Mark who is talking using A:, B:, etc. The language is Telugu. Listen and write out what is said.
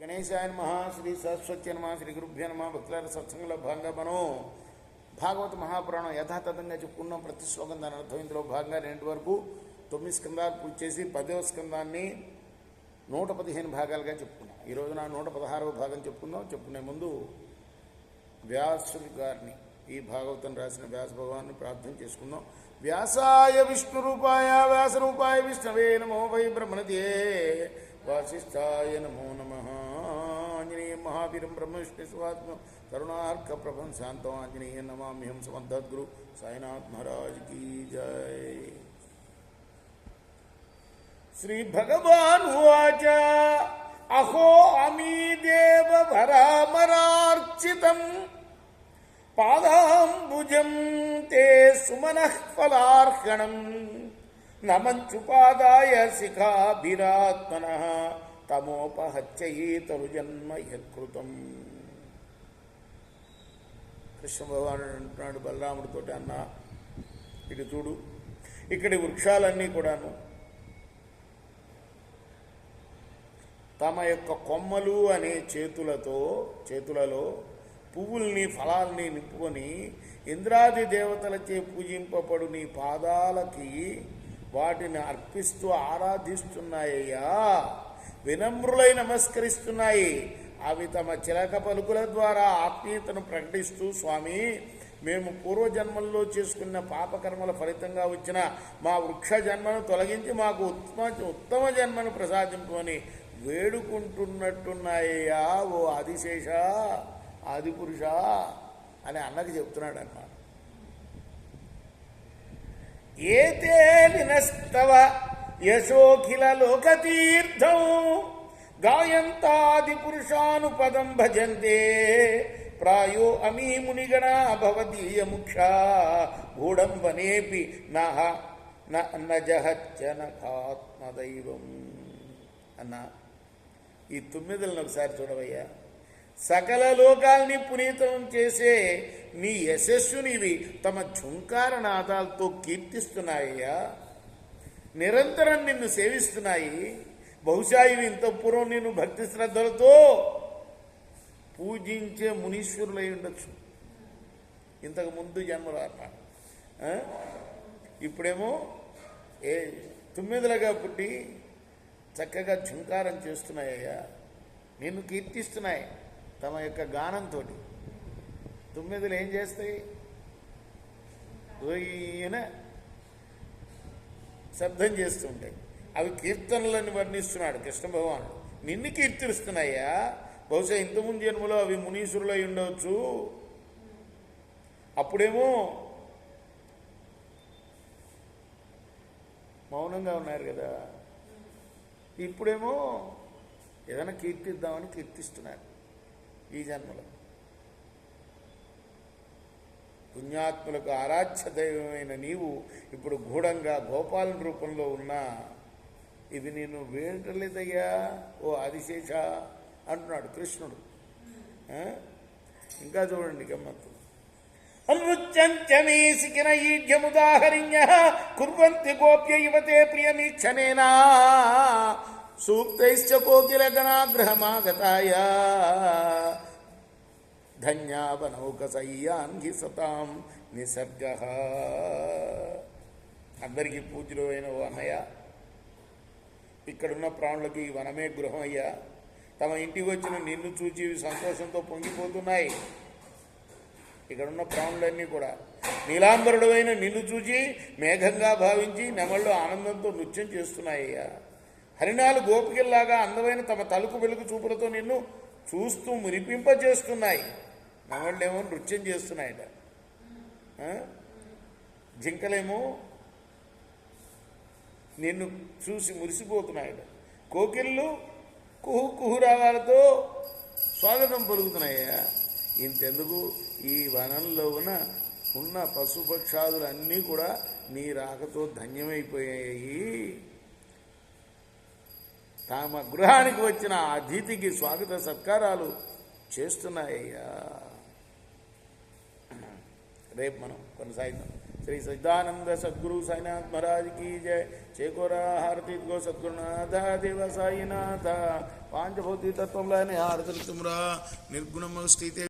A: గణేశాయ నమః. శ్రీ సరస్వతి నమః. శ్రీ గురుభ్యో నమః. భక్తుల సత్సంగంలో భాగంగా మనం భాగవత మహాపురాణం యథాతథంగా చెప్పుకున్నాం. ప్రతి శ్లోకం దాని అర్థం. ఇందులో భాగంగా 2 వరకు 9 స్కందాలు పూర్తి చేసి 10వ స్కందాన్ని 115 భాగాలుగా చెప్పుకున్నాం. ఈరోజు 116వ భాగం చెప్పుకుందాం. చెప్పుకునే ముందు వ్యాసుడి గారిని, ఈ భాగవతం రాసిన వ్యాస భగవాన్ని ప్రార్థన చేసుకుందాం. వ్యాసాయ విష్ణు రూపాయ వ్యాస రూపాయ విష్ణవే నమో వై బ్రహ్మణదే వాసిష్ఠాయ నమో నమః. ఆంజనేయ మహావీరం బ్రహ్మ విష్ణు స్వాత్మ కరుణార్క ప్రభం శాంతం ఆంజనేయ నమామ్యహం. సమర్థద్గురు సాయినాథ్ మహారాజ్ కీ జై. శ్రీ భగవాన్ ఉవాచ అహో అమీ దేవ భరామరార్చితం పాదాంబుజం తే సుమనః ఫలార్హణం నమంచుపాదాయ శిఖాభిరాత్మనః తమోపహత్యయేతరు జన్మ యత్కృతం. కృష్ణ భగవానుడు అంటున్నాడు బలరాముడితోటి, అన్న ఇటు చూడు, ఇక్కడి వృక్షాలన్నీ కూడాను తమ యొక్క కొమ్మలు అనే చేతులలో పువ్వుల్ని ఫలాల్ని నింపుకొని ఇంద్రాది దేవతలచే పూజింపబడు నీ పాదాలకి వాటిని అర్పిస్తూ ఆరాధిస్తున్నాయ్యా, వినమ్రులై నమస్కరిస్తున్నాయి. అవి తమ చిలక పలుకుల ద్వారా ఆత్మీయతను ప్రకటిస్తూ, స్వామి, మేము పూర్వజన్మల్లో చేసుకున్న పాపకర్మల ఫలితంగా వచ్చిన మా వృక్ష జన్మను తొలగించి మాకు ఉత్తమ జన్మను ప్రసాదింపని వేడుకుంటున్నట్టున్నాయ్యా ఓ ఆదిశేష, ఆదిపురుష అని అన్నకి చెప్తున్నాడు అన్నమాట. ఏతే వినస్తవ యశోఖిల లోకతీర్థం గాయంతాది పురుషానుపదం భజంతే ప్రాయో అమీ మునిగణ భవదీయ ముక్ష గూఢం వనేపి నజహచ్చనకాత్మదైవం. అన్న, ఈ 9లను ఒకసారి చూడవయ్యా. సకల లోకాల్ని పునీతం చేసే నీ యశస్సునివి తమ ఝుంకార నాదాలతో కీర్తిస్తున్నాయ్యా, నిరంతరం నిన్ను సేవిస్తున్నాయి. బహుశా ఇవి ఇంత పూర్వం నిన్ను భక్తి శ్రద్ధలతో పూజించే మునీశ్వరులై ఉండొచ్చు, ఇంతకు ముందు జన్మలో అన్నమాట. ఇప్పుడేమో 9లుగా పుట్టి చక్కగా ఝుంకారం చేస్తున్నాయ్యా, నిన్ను కీర్తిస్తున్నాయి తమ యొక్క గానంతో. 9లు ఏం చేస్తాయి? ఈయన శబ్దం చేస్తుంటాయి. అవి కీర్తనలను వర్ణిస్తున్నాడు కృష్ణ భగవానుడు. నిన్ను కీర్తిస్తున్నాయ్యా. బహుశా ఇంతకుముందు జన్మలో అవి మునీశ్వరులై ఉండవచ్చు. అప్పుడేమో మౌనంగా ఉన్నారు కదా, ఇప్పుడేమో ఏదైనా కీర్తిద్దామని కీర్తిస్తున్నారు. ఈ జన్మలో పుణ్యాత్ములకు ఆరాధ్య దైవమైన నీవు ఇప్పుడు గూఢంగా గోపాలం రూపంలో ఉన్నా ఇవి నేను వేడలేదయ్యా ఓ ఆదిశేష అంటున్నాడు కృష్ణుడు. ఇంకా చూడండి గమ్మత్తు. నృత్యంచమే సికిన ఈడ్యముదాహరిణ్య కుర్వంతి గోప్య యువతే ప్రియమీక్షణేనా సూక్తైశ్చ కోకిల గణాగ్రహమాగతాయ ధన్యావనౌకసయ్యాన్హి సతాం నిసర్గ. అందరికీ పూజ్యులు అయిన ఓ అన్నయ్య, ఇక్కడున్న ప్రాణులకి ఈ వనమే గృహం అయ్యా. తమ ఇంటికి వచ్చిన నిన్ను చూచి సంతోషంతో పొంగిపోతున్నాయి. ఇక్కడున్న ప్రాణులన్నీ కూడా నీలాంబరుడు అయిన నిన్ను చూచి మేఘంగా భావించి నెమళ్ళు ఆనందంతో నృత్యం చేస్తున్నాయ్యా. హరిణాలు గోపికల్లాగా అందమైన తమ తలుపు వెలుగు చూపులతో నిన్ను చూస్తూ మురిపింపజేస్తున్నాయి. నెమళ్ళేమో నృత్యం చేస్తున్నాయట, జింకలేమో నిన్ను చూసి మురిసిపోతున్నాయట. కోకిళ్ళు కుహు కుహు రాగాలతో స్వాగతం పలుకుతున్నాయ్యా. ఇంతెందుకు, ఈ వనంలో ఉన్న పశుపక్షాదులన్నీ కూడా నీ రాకతో ధన్యమైపోయాయి. తమ గృహానికి వచ్చిన అతిథికి స్వాగత సత్కారాలు చేస్తున్నాయ్యా. రేపు మనం కొనసాగిద్దాం. శ్రీ సచ్చిదానంద సద్గురు సాయినాథ్ మహారాజ్ కీ జయ. చేకోరా హారతి గో సద్గురునాథ దేవ సాయినాథ. పాంచభౌతికత్వంలో ఆయన ఆరతలుతుమ్రా నిర్గుణమ స్థితి